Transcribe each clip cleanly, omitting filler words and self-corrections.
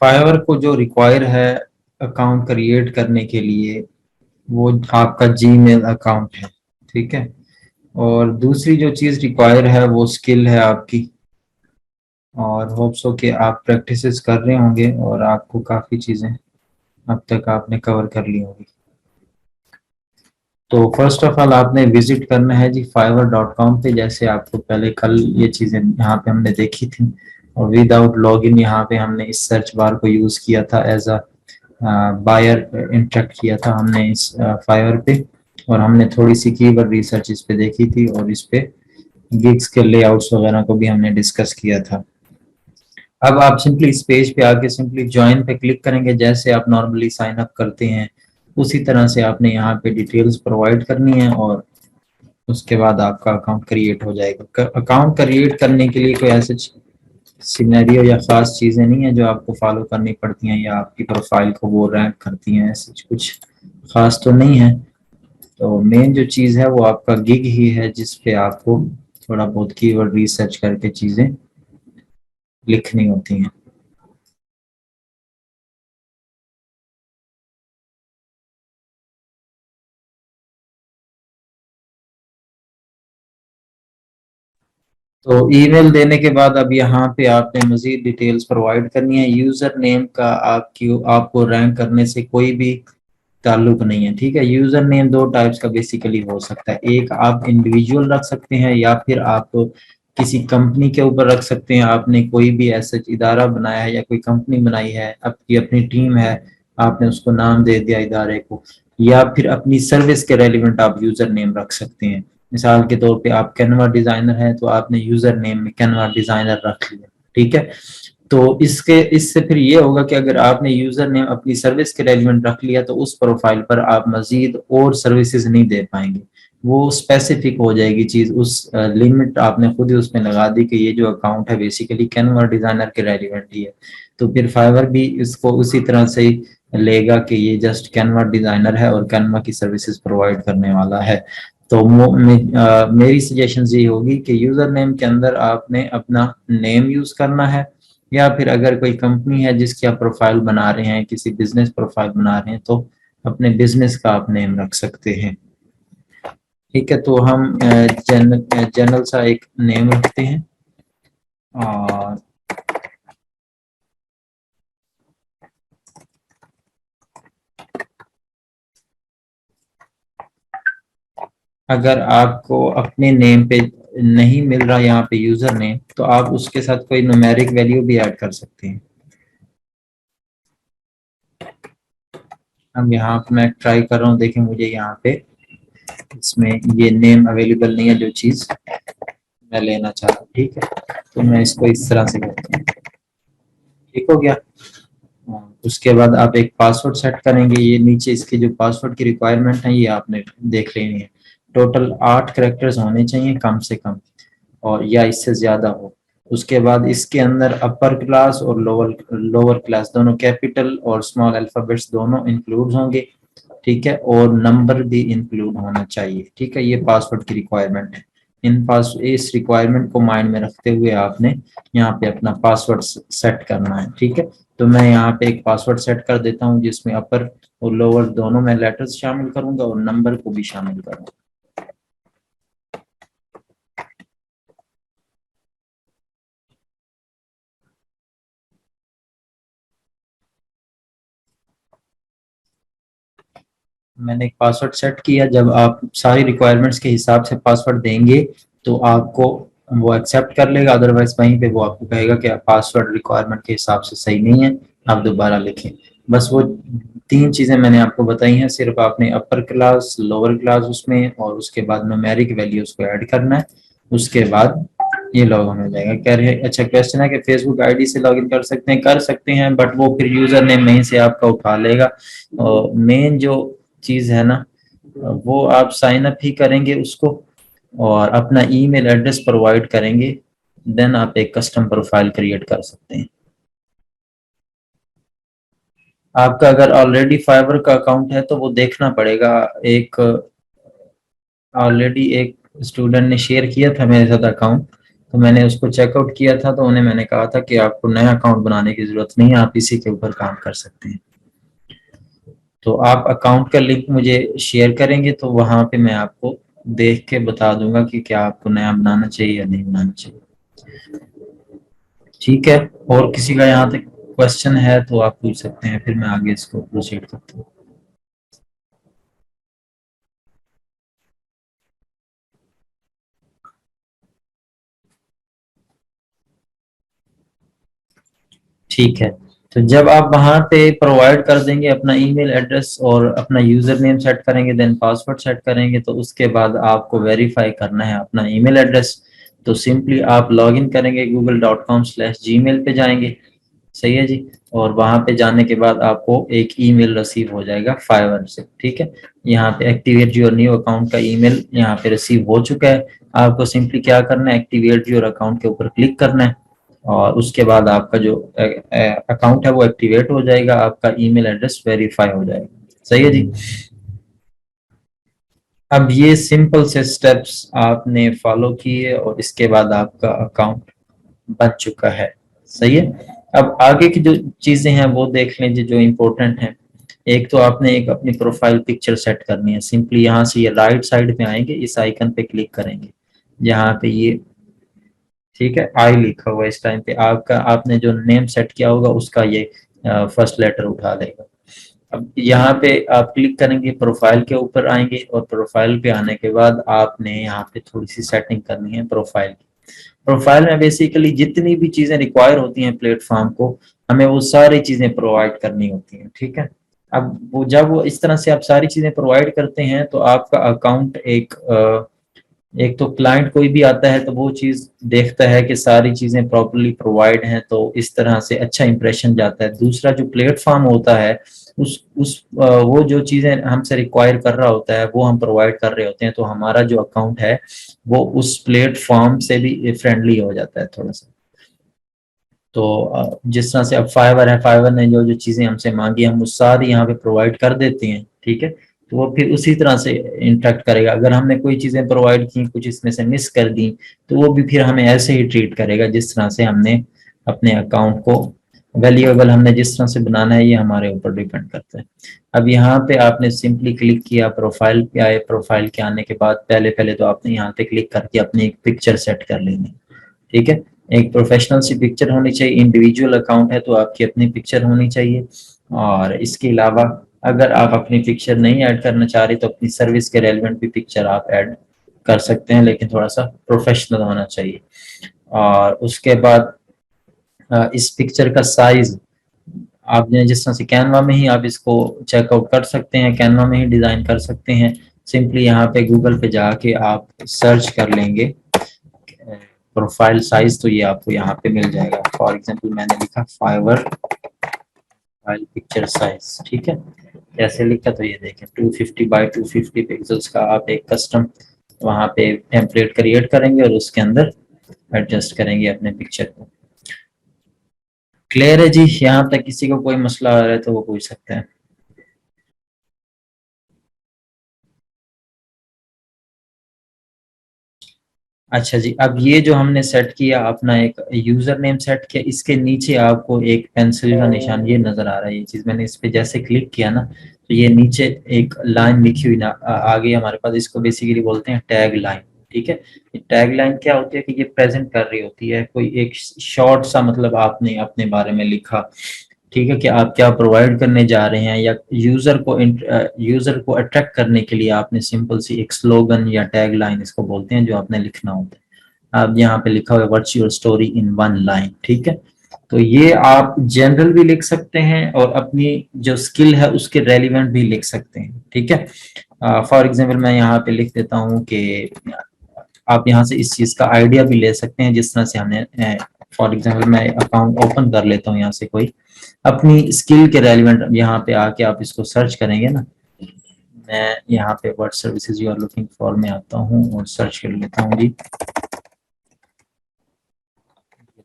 Fibre को जो require है अकाउंट क्रिएट करने के लिए, वो आपका जीमेल अकाउंट है, ठीक है। और दूसरी जो चीज़ रिक्वायर है वो स्किल है आपकी, और होप्स हो कि आप प्रैक्टिसेस कर रहे होंगे और आपको काफ़ी चीज़ें अब तक आपने कवर कर ली होंगी। तो फर्स्ट ऑफ ऑल आपने विजिट करना है जी fiverr.com पे, जैसे आपको पहले कल ये चीज़ें यहाँ पे हमने देखी थी। और विदाउट लॉगिन यहाँ पे हमने इस सर्च बार को यूज़ किया था एज अ बायर, इंटरेक्ट किया था हमने इस फाइवर पे। और हमने थोड़ी सी कीवर्ड रिसर्च इस पे देखी थी, और इस पे गिग्स के लेआउट्स वगैरह को भी हमने डिस्कस किया था। अब आप सिंपली इस पेज पे आके सिंपली ज्वाइन पे क्लिक करेंगे, जैसे आप नॉर्मली साइन अप करते हैं उसी तरह से आपने यहाँ पे डिटेल्स प्रोवाइड करनी है, और उसके बाद आपका अकाउंट क्रिएट हो जाएगा। अकाउंट क्रिएट करने के लिए कोई ऐसे सिनेरियो या खास चीज़ें नहीं है जो आपको फॉलो करनी पड़ती हैं या आपकी प्रोफाइल को वो रैंक करती हैं, ऐसे कुछ खास तो नहीं है। तो मेन जो चीज़ है वो आपका गिग ही है, जिस पे आपको थोड़ा बहुत कीवर्ड रिसर्च करके चीज़ें लिखनी होती हैं। तो ईमेल देने के बाद अब यहाँ पे आपने मजीद डिटेल्स प्रोवाइड करनी है। यूजर नेम का आपको रैंक करने से कोई भी ताल्लुक नहीं है, ठीक है। यूजर नेम दो टाइप्स का बेसिकली हो सकता है, एक आप इंडिविजुअल रख सकते हैं या फिर आप किसी कंपनी के ऊपर रख सकते हैं। आपने कोई भी ऐसा इदारा बनाया है या कोई कंपनी बनाई है, आपकी अपनी टीम है, आपने उसको नाम दे दिया इदारे को, या फिर अपनी सर्विस के रेलिवेंट आप यूजर नेम रख सकते हैं। मिसाल के तौर पे आप कैनवा डिजाइनर हैं तो आपने यूजर नेम में कैनवा डिजाइनर रख लिया, ठीक है। तो इससे फिर ये होगा कि अगर आपने यूजर नेम अपनी सर्विस के रेलिवेंट रख लिया तो उस प्रोफाइल पर आप मजीद और सर्विसेज नहीं दे पाएंगे, वो स्पेसिफिक हो जाएगी चीज। उस लिमिट आपने खुद ही उसमें लगा दी कि ये जो अकाउंट है बेसिकली कैनवा डिजाइनर के रेलिवेंट ही है। तो फिर फाइवर भी इसको उसी तरह से ही लेगा कि ये जस्ट कैनवा डिजाइनर है और कैनवा की सर्विसेज प्रोवाइड करने वाला है। तो मेरी सजेशन ये होगी कि यूजर नेम के अंदर आपने अपना नेम यूज करना है, या फिर अगर कोई कंपनी है जिसकी आप प्रोफाइल बना रहे हैं, किसी बिजनेस प्रोफाइल बना रहे हैं, तो अपने बिजनेस का आप नेम रख सकते हैं, ठीक है। तो हम जनरल सा एक नेम रखते हैं। और अगर आपको अपने नेम पे नहीं मिल रहा यहाँ पे यूजर नेम, तो आप उसके साथ कोई न्यूमेरिक वैल्यू भी ऐड कर सकते हैं। अब यहाँ पे मैं ट्राई कर रहा हूँ, देखें मुझे यहाँ पे इसमें ये नेम अवेलेबल नहीं है जो चीज मैं लेना चाह रहा हूँ, ठीक है। तो मैं इसको इस तरह से करता हूँ, ठीक हो गया। उसके बाद आप एक पासवर्ड सेट करेंगे। ये नीचे इसके जो पासवर्ड की रिक्वायरमेंट है ये आपने देख लेनी है। टोटल 8 कैरेक्टर्स होने चाहिए कम से कम, और या इससे ज्यादा हो। उसके बाद इसके अंदर अपर क्लास और लोअर लोअर क्लास दोनों, कैपिटल और स्मॉल अल्फाबेट्स दोनों इंक्लूड होंगे, ठीक है। और नंबर भी इंक्लूड होना चाहिए, ठीक है। ये पासवर्ड की रिक्वायरमेंट है। इस रिक्वायरमेंट को माइंड में रखते हुए आपने यहाँ पे अपना पासवर्ड सेट करना है, ठीक है। तो मैं यहाँ पे एक पासवर्ड सेट कर देता हूँ जिसमें अपर और लोअर दोनों में लेटर्स शामिल करूंगा और नंबर को भी शामिल करूंगा। मैंने एक पासवर्ड सेट किया। जब आप सारी रिक्वायरमेंट्स के हिसाब से पासवर्ड देंगे तो आपको वो एक्सेप्ट कर लेगा, अदरवाइज वहीं पे वो आपको कहेगा कि पासवर्ड रिक्वायरमेंट के हिसाब से सही नहीं है, आप दोबारा लिखें। बस वो 3 चीजें मैंने आपको बताई हैं, सिर्फ आपने अपर क्लास लोअर क्लास उसमें और उसके बाद न्यूमेरिक वैल्यूज को ऐड करना है। उसके बाद ये लॉग इन हो जाएगा। कह रहे हैं, अच्छा क्वेश्चन है कि फेसबुक आईडी से लॉग इन कर सकते हैं, बट वो फिर यूजर नेम वहीं से आपका उठा लेगा। और मेन जो चीज है ना, वो आप साइन अप ही करेंगे उसको और अपना ईमेल एड्रेस प्रोवाइड करेंगे, देन आप एक कस्टम प्रोफाइल क्रिएट कर सकते हैं। आपका अगर ऑलरेडी फाइवर का अकाउंट है तो वो देखना पड़ेगा। एक ऑलरेडी एक स्टूडेंट ने शेयर किया था मेरे साथ अकाउंट, तो मैंने उसको चेकआउट किया था, तो उन्हें मैंने कहा था कि आपको नया अकाउंट बनाने की जरूरत नहीं है, आप इसी के ऊपर काम कर सकते हैं। तो आप अकाउंट का लिंक मुझे शेयर करेंगे तो वहां पे मैं आपको देख के बता दूंगा कि क्या आपको नया बनाना चाहिए या नहीं बनाना चाहिए। ठीक है, और किसी का यहाँ तक क्वेश्चन है तो आप पूछ सकते हैं, फिर मैं आगे इसको प्रोसीड करता हूँ। ठीक है, तो जब आप वहां पे प्रोवाइड कर देंगे अपना ईमेल एड्रेस और अपना यूजर नेम सेट करेंगे, देन पासवर्ड सेट करेंगे, तो उसके बाद आपको वेरीफाई करना है अपना ईमेल एड्रेस। तो सिंपली आप लॉग इन करेंगे google.com/gmail पे जाएंगे। सही है जी। और वहां पे जाने के बाद आपको एक ईमेल रिसीव हो जाएगा फाइवर से। ठीक है, यहाँ पे एक्टिवेट योर न्यू अकाउंट का ईमेल यहाँ पे रिसीव हो चुका है। आपको सिंपली क्या करना है, एक्टिवेट योर अकाउंट के ऊपर क्लिक करना है और उसके बाद आपका जो अकाउंट है वो एक्टिवेट हो जाएगा, आपका ईमेल एड्रेस वेरीफाई हो जाएगा। सही है जी। अब ये सिंपल से स्टेप्स आपने फॉलो किए और इसके बाद आपका अकाउंट बन चुका है। सही है। अब आगे की जो चीजें हैं वो देख लें जो इम्पोर्टेंट हैं। एक तो आपने एक अपनी प्रोफाइल पिक्चर सेट करनी है। सिंपली यहाँ से ये राइट साइड पे आएंगे, इस आइकन पे क्लिक करेंगे, यहाँ पे ये ठीक है आई लिखा हुआ है। इस टाइम पे आपका आपने जो नेम सेट किया होगा उसका ये फर्स्ट लेटर उठा लेगा। अब यहाँ पे आप क्लिक करेंगे, प्रोफाइल के ऊपर आएंगे और प्रोफाइल पे आने के बाद आपने यहाँ पे थोड़ी सी सेटिंग करनी है प्रोफाइल की। प्रोफाइल में बेसिकली जितनी भी चीजें रिक्वायर होती हैं प्लेटफॉर्म को, हमें वो सारी चीजें प्रोवाइड करनी होती हैं। ठीक है, अब वो जब वो इस तरह से आप सारी चीजें प्रोवाइड करते हैं तो आपका अकाउंट एक तो क्लाइंट कोई भी आता है तो वो चीज देखता है कि सारी चीजें प्रॉपर्ली प्रोवाइड हैं, तो इस तरह से अच्छा इंप्रेशन जाता है। दूसरा जो प्लेटफॉर्म होता है वो जो चीजें हमसे रिक्वायर कर रहा होता है वो हम प्रोवाइड कर रहे होते हैं, तो हमारा जो अकाउंट है वो उस प्लेटफॉर्म से भी फ्रेंडली हो जाता है थोड़ा सा। तो जिस तरह से अब फाइवर है, फाइवर ने जो जो चीजें हमसे मांगी हम वो सारी यहाँ पे प्रोवाइड कर देते हैं। ठीक है, तो वो फिर उसी तरह से इंटरेक्ट करेगा। अगर हमने कोई चीजें प्रोवाइड की, कुछ इसमें से मिस कर दी, तो वो भी फिर हमें ऐसे ही ट्रीट करेगा जिस तरह से हमने अपने अकाउंट को वैल्यूएबल हमने जिस तरह से बनाना है, ये हमारे ऊपर डिपेंड करता है। अब यहाँ पे आपने सिंपली क्लिक किया, प्रोफाइल पे आए। प्रोफाइल के आने के बाद पहले पहले तो आपने यहाँ पे क्लिक करके अपनी एक पिक्चर सेट कर लेनी। ठीक है, एक प्रोफेशनल सी पिक्चर होनी चाहिए। इंडिविजुअल अकाउंट है तो आपकी अपनी पिक्चर होनी चाहिए। और इसके अलावा अगर आप अपनी पिक्चर नहीं ऐड करना चाह रहे तो अपनी सर्विस के रेलिवेंट भी पिक्चर आप ऐड कर सकते हैं, लेकिन थोड़ा सा प्रोफेशनल होना चाहिए। और उसके बाद इस पिक्चर का साइज आपने जिस तरह से कैनवा में ही आप इसको चेकआउट कर सकते हैं, कैनवा में ही डिजाइन कर सकते हैं। सिंपली यहाँ पे गूगल पे जाके आप सर्च कर लेंगे प्रोफाइल साइज, तो ये आपको यहाँ पे मिल जाएगा। फॉर एग्जांपल मैंने लिखा फाइवर फाइल पिक्चर साइज। ठीक है, कैसे लिखा तो ये देखें 250 बाय 250 पिक्सल्स का आप एक कस्टम वहाँ पे टेम्पलेट क्रिएट करेंगे और उसके अंदर एडजस्ट करेंगे अपने पिक्चर को। क्लियर है जी। यहाँ तक किसी को कोई मसला आ रहा है तो वो पूछ सकते हैं। अच्छा जी, अब ये जो हमने सेट किया अपना एक यूजर नेम सेट किया, इसके नीचे आपको एक पेंसिल का निशान ये नजर आ रहा है। ये चीज मैंने इस पे जैसे क्लिक किया ना, तो ये नीचे एक लाइन लिखी हुई ना आ गई हमारे पास। इसको बेसिकली बोलते हैं टैग लाइन। ठीक है, ये टैग लाइन क्या होती है कि ये प्रेजेंट कर रही होती है कोई एक शॉर्ट सा, मतलब आपने अपने बारे में लिखा। ठीक है, कि आप क्या प्रोवाइड करने जा रहे हैं, या यूजर को अट्रैक्ट करने के लिए आपने सिंपल सी एक स्लोगन या टैग लाइन इसको बोलते हैं जो आपने लिखना होता है। अब यहाँ पे लिखा हुआ है what's your story in one line. ठीक है, तो ये आप जनरल भी लिख सकते हैं और अपनी जो स्किल है उसके रेलिवेंट भी लिख सकते हैं। ठीक है, फॉर एग्जाम्पल मैं यहाँ पे लिख देता हूँ कि आप यहाँ से इस चीज का आइडिया भी ले सकते हैं जिस तरह से हमने फॉर एग्जाम्पल मैं अकाउंट ओपन कर लेता हूँ यहाँ से कोई अपनी स्किल के रेलिवेंट। यहाँ पे आके आप इसको सर्च करेंगे ना, मैं यहाँ पे what services you are looking for में आता हूँ और सर्च कर लेता हूँ जी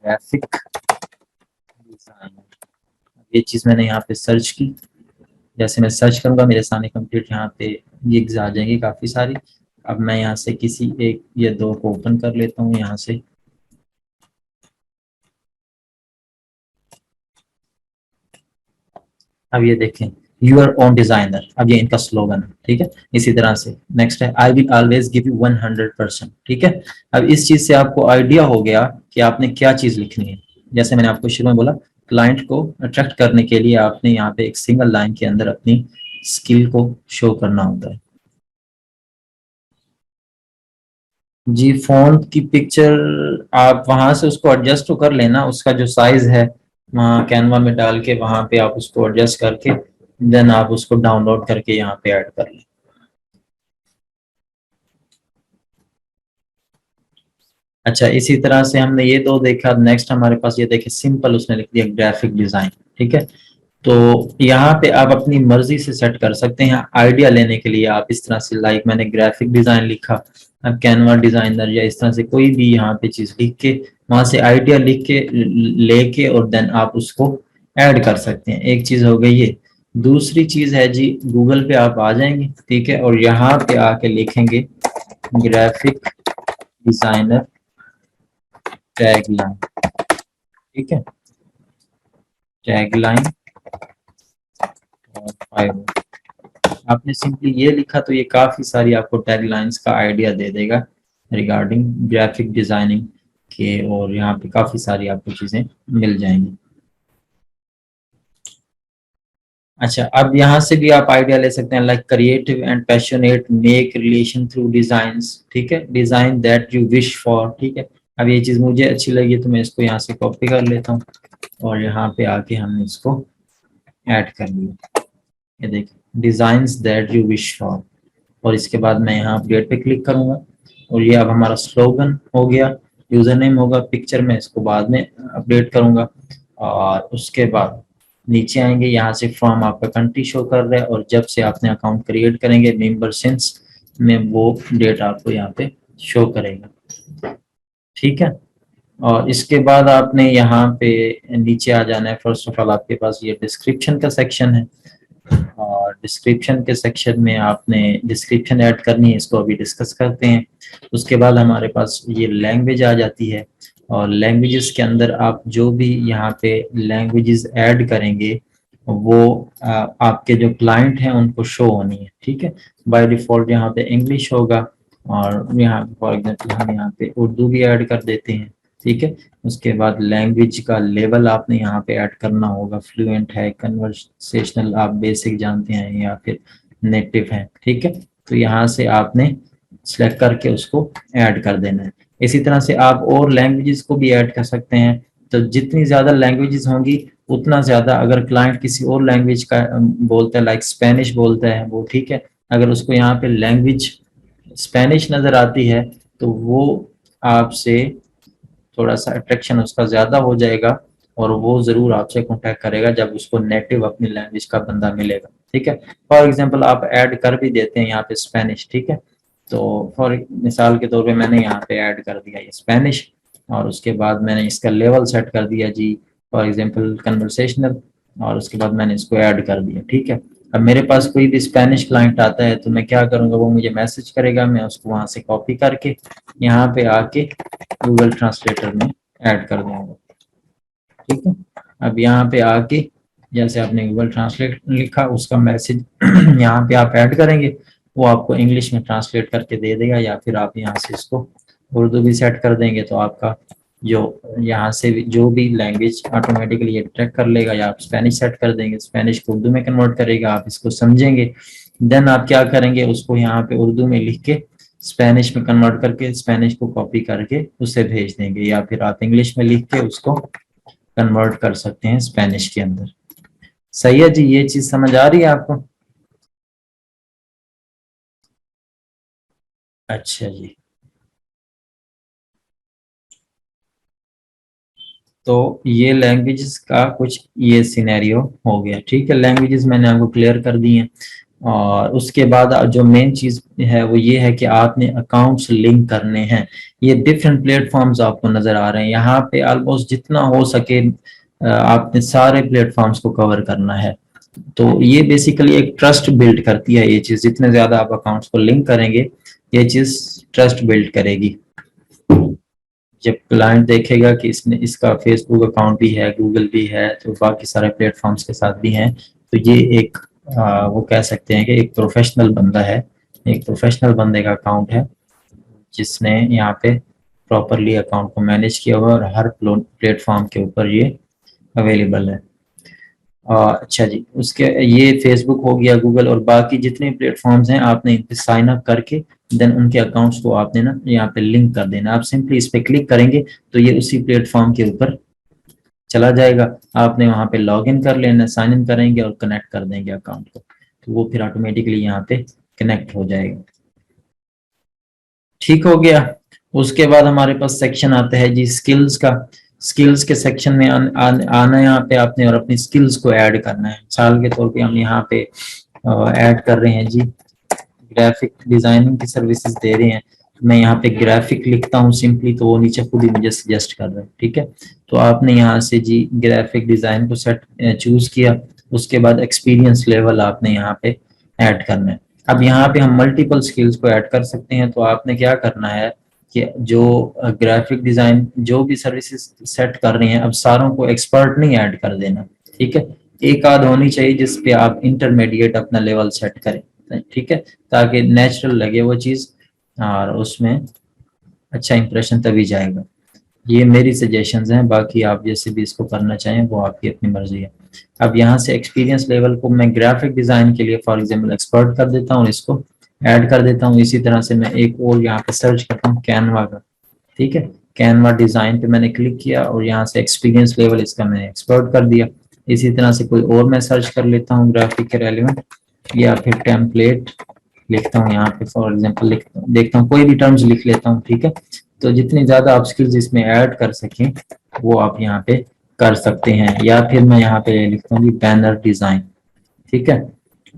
ग्राफिक डिजाइन। ये चीज मैंने यहाँ पे सर्च की। जैसे मैं सर्च करूंगा मेरे सामने कंप्लीट यहाँ पे गिग्स आ जाएंगी काफी सारी। अब मैं यहाँ से किसी एक या दो को ओपन कर लेता हूँ यहाँ से। अब ये देखें, यूर ओन डिजाइनर, अब ये इनका स्लोगन है, ठीक है। इसी तरह से नेक्स्ट है, I will always give you 100%, ठीक है। अब इस चीज से आपको आइडिया हो गया कि आपने क्या चीज लिखनी है। जैसे मैंने आपको शुरू में बोला, क्लाइंट को अट्रैक्ट करने के लिए आपने यहाँ पे एक सिंगल लाइन के अंदर अपनी स्किल को शो करना होता है। जी, फोन की पिक्चर आप वहां से उसको एडजस्ट तो कर लेना, उसका जो साइज है वहाँ कैनवा में डाल के वहां पे आप उसको एडजस्ट करके देन आप उसको डाउनलोड करके यहाँ पे ऐड कर लें। अच्छा, इसी तरह से हमने ये दो देखा। नेक्स्ट हमारे पास ये देखे, सिंपल उसने लिख दिया ग्राफिक डिजाइन, ठीक है। तो यहाँ पे आप अपनी मर्जी से सेट कर सकते हैं। आइडिया लेने के लिए आप इस तरह से, लाइक मैंने ग्राफिक डिजाइन लिखा, आप कैनवा डिजाइनर या इस तरह से कोई भी यहाँ पे चीज लिख के वहां से आइडिया लिख के लेके और देन आप उसको ऐड कर सकते हैं। एक चीज हो गई ये। दूसरी चीज है जी, गूगल पे आप आ जाएंगे, ठीक है, और यहाँ पे आके लिखेंगे ग्राफिक डिजाइनर टैगलाइन, ठीक है, टैगलाइन और 5। आपने सिंपली ये लिखा तो ये काफी सारी आपको टैगलाइंस का आइडिया दे देगा रिगार्डिंग ग्राफिक डिजाइनिंग के, और यहाँ पे काफी सारी आपको चीजें मिल जाएंगी। अच्छा, अब यहाँ से भी आप आइडिया ले सकते हैं, like creative and passionate make relation through designs, ठीक है, design that you wish for, ठीक है। अब ये चीज मुझे अच्छी लगी तो मैं इसको यहाँ से कॉपी कर लेता हूँ और यहाँ पे आके हमने इसको ऐड कर लिया। ये देखिए, designs that you wish for, और इसके बाद मैं यहाँ अपडेट पे क्लिक करूंगा और ये अब हमारा स्लोगन हो गया। यूजर नेम होगा, पिक्चर में इसको बाद में अपडेट करूंगा। और उसके बाद नीचे आएंगे, यहाँ से फ्रॉम आपका कंट्री शो कर रहा है, और जब से आपने अकाउंट क्रिएट करेंगे मेंबर सिंस में वो डेट आपको यहाँ पे शो करेगा, ठीक है। और इसके बाद आपने यहाँ पे नीचे आ जाना है। फर्स्ट ऑफ ऑल आपके पास ये डिस्क्रिप्शन का सेक्शन है, और डिस्क्रिप्शन के सेक्शन में आपने डिस्क्रिप्शन ऐड करनी है, इसको अभी डिस्कस करते हैं। उसके बाद हमारे पास ये लैंग्वेज आ जाती है, और लैंग्वेजेस के अंदर आप जो भी यहाँ पे लैंग्वेजेस ऐड करेंगे वो आपके जो क्लाइंट हैं उनको शो होनी है, ठीक है। बाय डिफॉल्ट यहाँ पे इंग्लिश होगा, और यहाँ फॉर एग्जांपल हम यहाँ पे उर्दू भी ऐड कर देते हैं, ठीक है। उसके बाद लैंग्वेज का लेवल आपने यहाँ पे ऐड करना होगा, फ्लुएंट है, कन्वर्सेशनल आप बेसिक जानते हैं या फिर नेटिव है, ठीक है। तो यहाँ से आपने सिलेक्ट करके उसको ऐड कर देना है। इसी तरह से आप और लैंग्वेजेस को भी ऐड कर सकते हैं। तो जितनी ज्यादा लैंग्वेजेस होंगी उतना ज्यादा, अगर क्लाइंट किसी और लैंग्वेज का बोलता है, लाइक स्पेनिश बोलता है वो, ठीक है, अगर उसको यहाँ पे लैंग्वेज स्पेनिश नजर आती है तो वो आपसे थोड़ा सा अट्रैक्शन उसका ज्यादा हो जाएगा, और वो जरूर आपसे कांटेक्ट करेगा जब उसको नेटिव अपनी लैंग्वेज का बंदा मिलेगा, ठीक है। फॉर एग्जांपल आप ऐड कर भी देते हैं यहाँ पे स्पेनिश, ठीक है। तो फॉर मिसाल के तौर पे मैंने यहाँ पे ऐड कर दिया ये स्पेनिश, और उसके बाद मैंने इसका लेवल सेट कर दिया जी, फॉर एग्जांपल कन्वर्सेशनल, और उसके बाद मैंने इसको ऐड कर दिया, ठीक है। अब मेरे पास कोई भी स्पेनिश क्लाइंट आता है तो मैं क्या करूंगा, वो मुझे मैसेज करेगा, मैं उसको वहां से कॉपी करके यहाँ पे आके गूगल ट्रांसलेटर में ऐड कर दूंगा, ठीक है। अब यहाँ पे आके जैसे आपने गूगल ट्रांसलेट लिखा, उसका मैसेज यहाँ पे आप ऐड करेंगे, वो आपको इंग्लिश में ट्रांसलेट करके दे देगा, या फिर आप यहाँ से इसको उर्दू भी सेट कर देंगे तो आपका जो यहाँ से जो भी लैंग्वेज ऑटोमेटिकली ये ट्रैक कर लेगा, या आप स्पेनिश सेट कर देंगे, स्पेनिश को उर्दू में कन्वर्ट करेगा, आप इसको समझेंगे। देन आप क्या करेंगे, उसको यहाँ पे उर्दू में लिख के स्पेनिश में कन्वर्ट करके स्पेनिश को कॉपी करके उसे भेज देंगे, या फिर आप इंग्लिश में लिख के उसको कन्वर्ट कर सकते हैं स्पेनिश के अंदर। सही है जी, ये चीज समझ आ रही है आपको? अच्छा जी, तो ये लैंग्वेजेस का कुछ ये सिनेरियो हो गया, ठीक है। लैंग्वेजेस मैंने आपको क्लियर कर दी हैं, और उसके बाद जो मेन चीज है वो ये है कि आपने अकाउंट्स लिंक करने हैं। ये डिफरेंट प्लेटफॉर्म्स आपको नजर आ रहे हैं यहाँ पे, ऑलमोस्ट जितना हो सके आपने सारे प्लेटफॉर्म्स को कवर करना है। तो ये बेसिकली एक ट्रस्ट बिल्ड करती है ये चीज, जितने ज्यादा आप अकाउंट्स को लिंक करेंगे ये चीज ट्रस्ट बिल्ड करेगी। जब क्लाइंट देखेगा कि इसने इसका फेसबुक अकाउंट भी है, गूगल भी है, तो बाकी सारे प्लेटफॉर्म्स के साथ भी हैं, तो ये एक वो कह सकते हैं कि एक प्रोफेशनल बंदा है, एक प्रोफेशनल बंदे का अकाउंट है जिसने यहाँ पे प्रॉपरली अकाउंट को मैनेज किया हुआ और हर प्लेटफॉर्म के ऊपर ये अवेलेबल है। अच्छा जी, उसके ये फेसबुक हो गया, गूगल और बाकी जितने प्लेटफॉर्म्स हैं आपने इन पे साइन अप करके देन उनके अकाउंट्स को आपने ना यहाँ पे लिंक कर देना। आप सिंपली इस पे क्लिक करेंगे तो ये उसी प्लेटफॉर्म के ऊपर चला जाएगा। आपने वहाँ पे लॉग इन कर लेना, साइन इन करेंगे और कनेक्ट कर देंगे अकाउंट को, तो वो फिर ऑटोमेटिकली यहाँ पे कनेक्ट हो जाएगा। ठीक हो गया। उसके बाद हमारे पास सेक्शन आता है जी स्किल्स का। स्किल्स के सेक्शन में आना यहाँ पे आपने और अपनी स्किल्स को ऐड करना है। मिसाल के तौर पे हम यहाँ पे ऐड कर रहे हैं जी ग्राफिक डिजाइनिंग की सर्विसेज दे रहे हैं। मैं यहाँ पे ग्राफिक लिखता हूँ सिंपली, तो वो नीचे खुद ही मुझे सजेस्ट कर रहा है। ठीक है, तो आपने यहाँ से जी ग्राफिक डिजाइन को सेट चूज किया। उसके बाद एक्सपीरियंस लेवल आपने यहाँ पे ऐड करना है। अब यहाँ पे हम मल्टीपल स्किल्स को ऐड कर सकते हैं। तो आपने क्या करना है कि जो ग्राफिक डिजाइन जो भी सर्विसेज सेट कर रही हैं, अब सारों को एक्सपर्ट नहीं ऐड कर देना। ठीक है, एक आध होनी चाहिए जिस पे आप इंटरमीडिएट अपना लेवल सेट करें। ठीक है, ताकि नेचुरल लगे वो चीज और उसमें अच्छा इंप्रेशन तभी जाएगा। ये मेरी सजेशंस हैं, बाकी आप जैसे भी इसको करना चाहें वो आपकी अपनी मर्जी है। अब यहाँ से एक्सपीरियंस लेवल को मैं ग्राफिक डिजाइन के लिए फॉर एग्जांपल एक्सपर्ट कर देता हूँ, इसको ऐड कर देता हूँ। इसी तरह से मैं एक और यहाँ पे सर्च करता हूँ कैनवा का। ठीक है, कैनवा डिजाइन पे मैंने क्लिक किया और यहाँ से एक्सपीरियंस लेवल इसका मैंने एक्सपर्ट कर दिया। इसी तरह से कोई और मैं सर्च कर लेता हूँ ग्राफिक के रेलिवेंट, या फिर टेम्पलेट लिखता हूँ यहाँ पे फॉर एग्जांपल देखता हूँ कोई भी टर्म्स लिख लेता हूँ। ठीक है, तो जितनी ज्यादा आप स्किल्स इसमें ऐड कर सकें वो आप यहाँ पे कर सकते हैं। या फिर मैं यहाँ पे लिखता हूँ बैनर डिजाइन। ठीक है,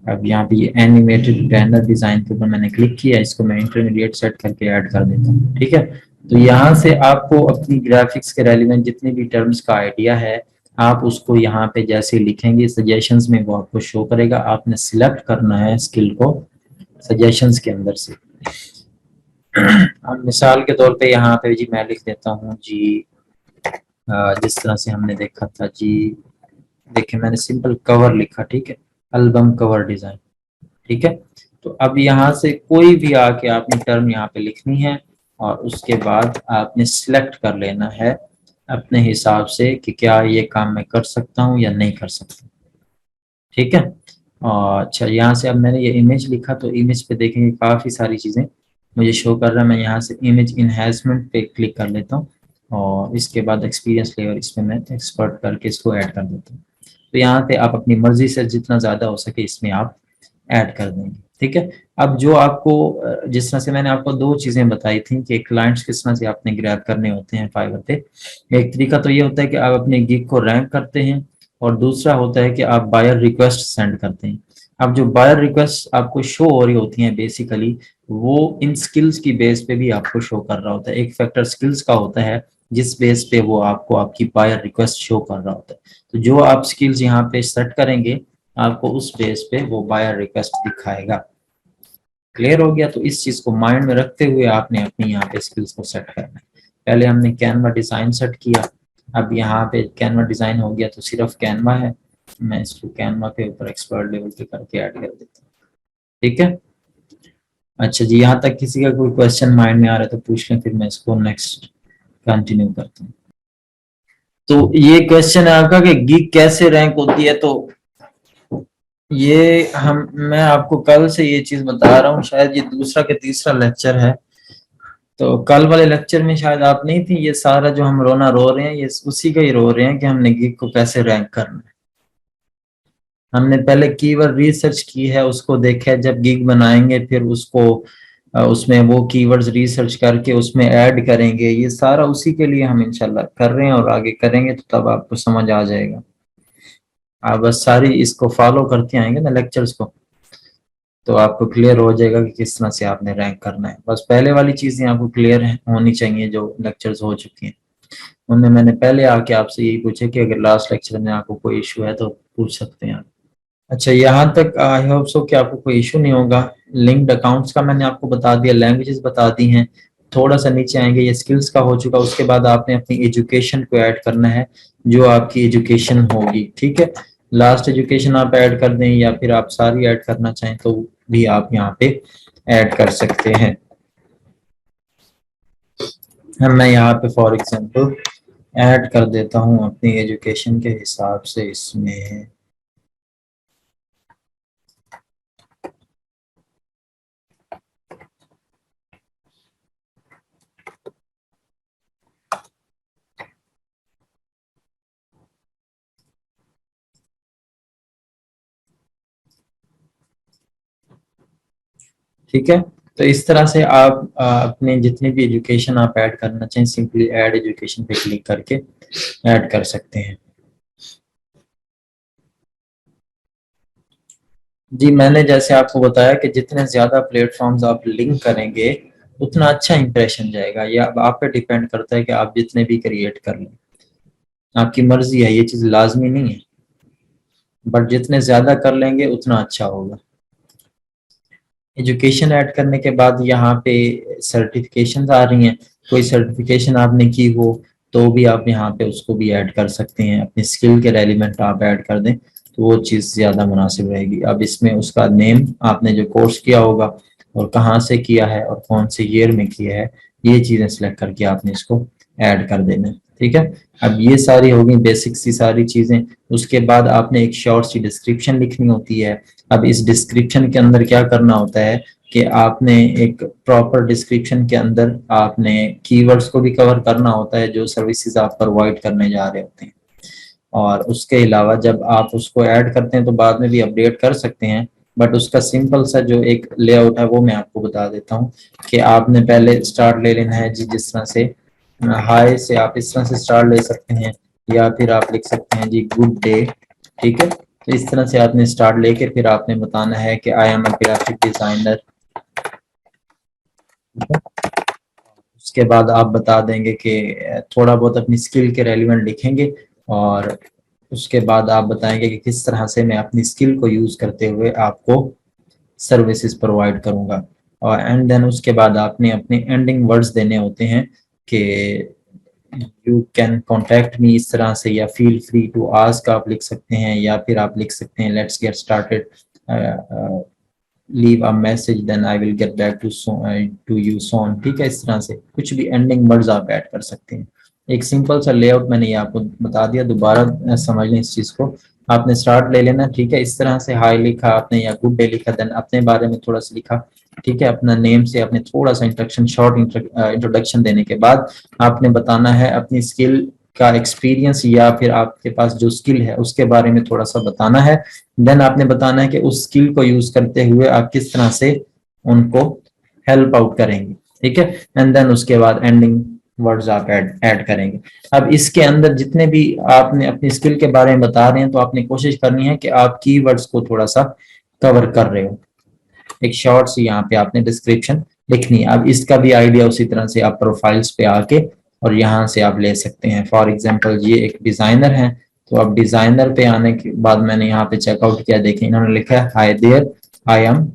अब यहाँ पे ये एनिमेटेड बैनर डिजाइन के ऊपर मैंने क्लिक किया, इसको मैं इंटरमीडिएट सेट करके ऐड कर देता हूँ। ठीक है, तो यहाँ से आपको अपनी ग्राफिक्स के रेलिवेंट जितने भी टर्म्स का आइडिया है आप उसको यहाँ पे जैसे लिखेंगे सजेशंस में वो आपको शो करेगा। आपने सिलेक्ट करना है स्किल को सजेशंस के अंदर से। अब मिसाल के तौर पे यहाँ पे जी मैं लिख देता हूँ जी जिस तरह से हमने देखा था जी, देखिए मैंने सिंपल कवर लिखा। ठीक है, एल्बम कवर डिजाइन। ठीक है, तो अब यहाँ से कोई भी आके आपने टर्म यहाँ पे लिखनी है और उसके बाद आपने सिलेक्ट कर लेना है अपने हिसाब से कि क्या ये काम मैं कर सकता हूँ या नहीं कर सकता। ठीक है, और अच्छा यहाँ से अब मैंने ये इमेज लिखा तो इमेज पे देखेंगे काफ़ी सारी चीज़ें मुझे शो कर रहा है। मैं यहाँ से इमेज इन्हेंसमेंट पे क्लिक कर लेता हूँ और इसके बाद एक्सपीरियंस लेवल इसमें मैं एक्सपर्ट करके इसको ऐड कर देता हूँ। तो यहाँ पे आप अपनी मर्जी से जितना ज़्यादा हो सके इसमें आप ऐड कर देंगे। ठीक है, अब जो आपको जिस तरह से मैंने आपको दो चीज़ें बताई थी कि क्लाइंट्स किस तरह से आपने ग्रैब करने होते हैं फाइवर पे। एक तरीका तो ये होता है कि आप अपने गिग को रैंक करते हैं और दूसरा होता है कि आप बायर रिक्वेस्ट सेंड करते हैं। अब जो बायर रिक्वेस्ट आपको शो हो रही होती हैं बेसिकली वो इन स्किल्स की बेस पे भी आपको शो कर रहा होता है। एक फैक्टर स्किल्स का होता है जिस बेस पे वो आपको आपकी बायर रिक्वेस्ट शो कर रहा होता है। तो जो आप स्किल्स यहाँ पे सेट करेंगे आपको उस बेस पे वो बायर रिक्वेस्ट दिखाएगा। क्लियर हो गया? तो इस चीज को माइंड में रखते हुए आपने अपनी यहाँ पे स्किल्स को सेट करना है। पहले हमने कैनवा डिजाइन सेट किया, अब यहाँ पे कैनवा डिजाइन हो गया तो सिर्फ कैनवा है। मैं इसको कैनवा के ऊपर एक्सपर्ट लेवल पे करके ऐड कर देता हूँ। ठीक है, अच्छा जी, यहाँ तक किसी का कोई क्वेश्चन माइंड में आ रहा है तो पूछ लें, फिर मैं इसको नेक्स्ट कंटिन्यू करता हूँ। तो ये क्वेश्चन है आपका कि गिग कैसे रैंक होती है। तो ये मैं आपको कल से ये चीज बता रहा हूँ, शायद ये दूसरा के तीसरा लेक्चर है। तो कल वाले लेक्चर में शायद आप नहीं थी। ये सारा जो हम रोना रो रहे हैं ये उसी का ही रो रहे हैं कि हमने गिग को कैसे रैंक करना है। हमने पहले कीवर्ड रिसर्च की है, उसको देखा है। जब गिग बनाएंगे फिर उसको उसमें वो कीवर्ड्स रिसर्च करके उसमें ऐड करेंगे। ये सारा उसी के लिए हम इंशाल्लाह कर रहे हैं और आगे करेंगे तो तब आपको समझ आ जाएगा। आप बस सारी इसको फॉलो करते आएंगे ना लेक्चर्स को तो आपको क्लियर हो जाएगा कि किस तरह से आपने रैंक करना है। बस पहले वाली चीजें आपको क्लियर होनी चाहिए जो लेक्चर्स हो चुकी हैं उनमें मैंने पहले आके आपसे यही पूछा कि अगर लास्ट लेक्चर में आपको कोई इशू है तो पूछ सकते हैं आप। अच्छा, यहाँ तक आई होप सो कि आपको कोई इशू नहीं होगा। लिंक्ड अकाउंट्स का मैंने आपको बता दिया, लैंग्वेजेस बता दी हैं। थोड़ा सा नीचे आएंगे, ये स्किल्स का हो चुका। उसके बाद आपने अपनी एजुकेशन को ऐड करना है, जो आपकी एजुकेशन होगी। ठीक है, लास्ट एजुकेशन आप ऐड कर दें या फिर आप सारी ऐड करना चाहें तो भी आप यहाँ पे ऐड कर सकते हैं। मैं यहाँ पे फॉर एग्जांपल ऐड कर देता हूँ अपनी एजुकेशन के हिसाब से इसमें। ठीक है, तो इस तरह से आप अपने जितने भी एजुकेशन आप ऐड करना चाहें सिंपली ऐड एजुकेशन पे क्लिक करके ऐड कर सकते हैं। जी, मैंने जैसे आपको बताया कि जितने ज्यादा प्लेटफॉर्म्स आप लिंक करेंगे उतना अच्छा इंप्रेशन जाएगा। ये अब आप पे डिपेंड करता है कि आप जितने भी क्रिएट कर लें, आपकी मर्जी है, ये चीज लाजमी नहीं है, बट जितने ज्यादा कर लेंगे उतना अच्छा होगा। एजुकेशन ऐड करने के बाद यहाँ पे सर्टिफिकेशन आ रही हैं, कोई सर्टिफिकेशन आपने की हो तो भी आप यहाँ पे उसको भी ऐड कर सकते हैं, अपनी स्किल के रेलिवेंट आप ऐड कर दें तो वो चीज़ ज़्यादा मुनासिब रहेगी। अब इसमें उसका नेम, आपने जो कोर्स किया होगा और कहाँ से किया है और कौन से ईयर में किया है, ये चीज़ें सेलेक्ट करके आपने इसको ऐड कर देना है। ठीक है, अब ये सारी होगी बेसिक सी सारी चीज़ें। उसके बाद आपने एक शॉर्ट सी डिस्क्रिप्शन लिखनी होती है। अब इस डिस्क्रिप्शन के अंदर क्या करना होता है कि आपने एक प्रॉपर डिस्क्रिप्शन के अंदर आपने कीवर्ड्स को भी कवर करना होता है जो सर्विसेज आप प्रोवाइड करने जा रहे होते हैं। और उसके अलावा जब आप उसको ऐड करते हैं तो बाद में भी अपडेट कर सकते हैं, बट उसका सिंपल सा जो एक लेआउट है वो मैं आपको बता देता हूँ कि आपने पहले स्टार्ट ले लेना है जी, जिस तरह से हाय से आप इस तरह से स्टार्ट ले सकते हैं, या फिर आप लिख सकते हैं जी गुड डे। ठीक है, तो इस तरह से आपने स्टार्ट लेके फिर आपने बताना है कि I am a graphic designer. उसके बाद आप बता देंगे कि थोड़ा बहुत अपनी स्किल के रेलिवेंट लिखेंगे, और उसके बाद आप बताएंगे कि किस तरह से मैं अपनी स्किल को यूज करते हुए आपको सर्विसेज प्रोवाइड करूंगा। और एंड देन उसके बाद आपने अपने एंडिंग वर्ड्स देने होते हैं कि यू कैन कॉन्टेक्ट मी इस तरह से, या फील फ्री टू आस्क आप लिख सकते हैं, या फिर आप लिख सकते हैं let's get started, leave a message then I will get back to you soon. ठीक है, इस तरह से कुछ भी एंडिंग वर्ड्स आप ऐड कर सकते हैं। एक सिंपल सा लेआउट मैंने ये आपको बता दिया, दोबारा समझ लें इस चीज को। आपने स्टार्ट ले लेना, ठीक है, इस तरह से हाई लिखा आपने या गुड डे लिखा, देन अपने बारे में थोड़ा सा लिखा। ठीक है, अपना नेम से आपने थोड़ा सा इंट्रोडक्शन, शॉर्ट इंट्रोडक्शन देने के बाद आपने बताना है अपनी स्किल का एक्सपीरियंस, या फिर आपके पास जो स्किल है उसके बारे में थोड़ा सा बताना है। देन आपने बताना है कि उस स्किल को यूज करते हुए आप किस तरह से उनको हेल्प आउट करेंगे। ठीक है, एंड देन उसके बाद एंडिंग वर्ड्स आप ऐड करेंगे। अब इसके अंदर जितने भी आपने अपनी स्किल के बारे में बता रहे हैं तो आपने कोशिश करनी है कि आप कीवर्ड्स को थोड़ा सा कवर कर रहे हो। एक शॉर्ट सी यहाँ पे आपने डिस्क्रिप्शन लिखनी है। अब इसका भी आइडिया उसी तरह से आप प्रोफाइल्स पे आके और यहाँ से आप ले सकते हैं। फॉर एग्जांपल ये एक डिजाइनर है, तो अब डिजाइनर पे आने के बाद मैंने यहाँ पे चेकआउट किया, देखिए इन्होंने लिखा है हाय देयर आई एम,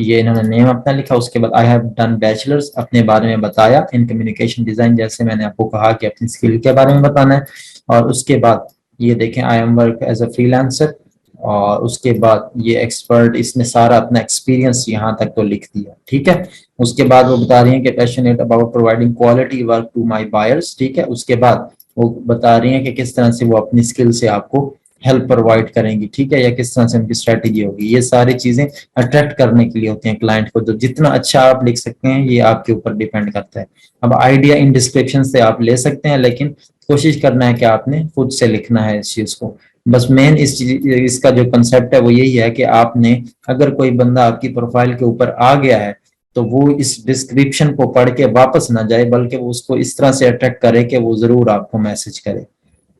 ये इन्होंने नेम अपना लिखा, उसके बाद आई हैव डन बैचलर्स, अपने बारे में बताया इन कम्युनिकेशन डिजाइन, जैसे मैंने आपको कहा कि अपनी स्किल के बारे में बताना है। और उसके बाद ये देखें I am work as a freelancer, और उसके बाद ये एक्सपर्ट, इसने सारा अपना एक्सपीरियंस यहाँ तक तो लिख दिया। ठीक है, उसके बाद वो बता रही हैं कि passionate about providing quality work to my buyers. ठीक है, उसके बाद वो बता रही हैं कि किस तरह से वो अपनी स्किल से आपको हेल्प प्रोवाइड करेंगी। ठीक है, या किस तरह से उनकी स्ट्रेटेजी होगी। ये सारी चीजें अट्रैक्ट करने के लिए होती हैं क्लाइंट को, तो जितना अच्छा आप लिख सकते हैं ये आपके ऊपर डिपेंड करता है। अब आइडिया इन डिस्क्रिप्शन से आप ले सकते हैं, लेकिन कोशिश करना है कि आपने खुद से लिखना है इस चीज को। बस मेन इसका जो कंसेप्ट है वो यही है कि आपने, अगर कोई बंदा आपकी प्रोफाइल के ऊपर आ गया है तो वो इस डिस्क्रिप्शन को पढ़ के वापस ना जाए, बल्कि वो उसको इस तरह से अट्रैक्ट करे कि वो जरूर आपको मैसेज करे।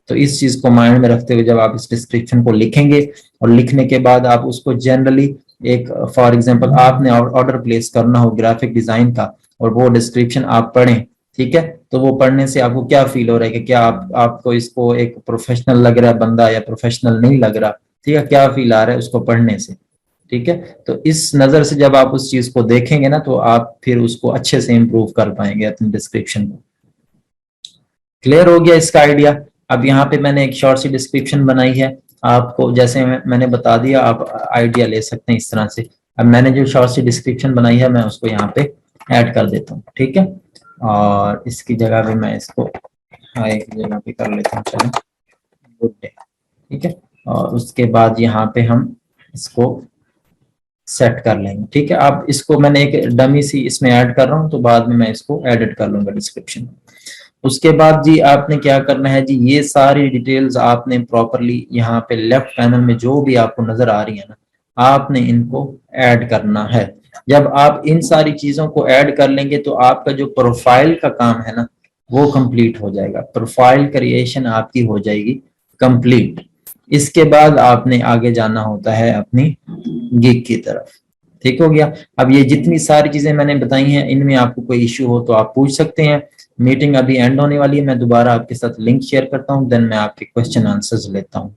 तो इस चीज को माइंड में रखते हुए जब आप इस डिस्क्रिप्शन को लिखेंगे, और लिखने के बाद आप उसको जनरली एक, फॉर एग्जांपल आपने ऑर्डर प्लेस करना हो ग्राफिक डिजाइन का, और वो डिस्क्रिप्शन आप पढ़ें, ठीक है, तो वो पढ़ने से आपको क्या फील हो रहा है कि क्या आपको इसको एक प्रोफेशनल लग रहा है बंदा या प्रोफेशनल नहीं लग रहा। ठीक है, क्या फील आ रहा है उसको पढ़ने से। ठीक है, तो इस नजर से जब आप उस चीज को देखेंगे ना तो आप फिर उसको अच्छे से इंप्रूव कर पाएंगे अपने डिस्क्रिप्शन को। क्लियर हो गया इसका आइडिया। अब यहाँ पे मैंने एक शॉर्ट सी डिस्क्रिप्शन बनाई है, आपको जैसे मैंने बता दिया, आप आइडिया ले सकते हैं इस तरह से। अब मैंने जो शॉर्ट सी डिस्क्रिप्शन बनाई है मैं उसको यहाँ पे ऐड कर देता हूँ, ठीक है। और इसकी जगह पे मैं इसको हाई की जगह पे कर लेता हूँ, चलो गुड डे, ठीक है। और उसके बाद यहाँ पे हम इसको सेट कर लेंगे, ठीक है। अब इसको मैंने एक डमी सी इसमें ऐड कर रहा हूँ, तो बाद में मैं इसको एडिट कर लूंगा डिस्क्रिप्शन। उसके बाद जी आपने क्या करना है जी, ये सारी डिटेल्स आपने प्रॉपरली यहाँ पे लेफ्ट पैनल में जो भी आपको नजर आ रही है ना, आपने इनको ऐड करना है। जब आप इन सारी चीजों को ऐड कर लेंगे तो आपका जो प्रोफाइल का काम है ना वो कंप्लीट हो जाएगा, प्रोफाइल क्रिएशन आपकी हो जाएगी कंप्लीट। इसके बाद आपने आगे जाना होता है अपनी गिग की तरफ, ठीक हो गया। अब ये जितनी सारी चीजें मैंने बताई हैं इनमें आपको कोई इश्यू हो तो आप पूछ सकते हैं। मीटिंग अभी एंड होने वाली है, मैं दोबारा आपके साथ लिंक शेयर करता हूँ, देन मैं आपके क्वेश्चन आंसर्स लेता हूँ।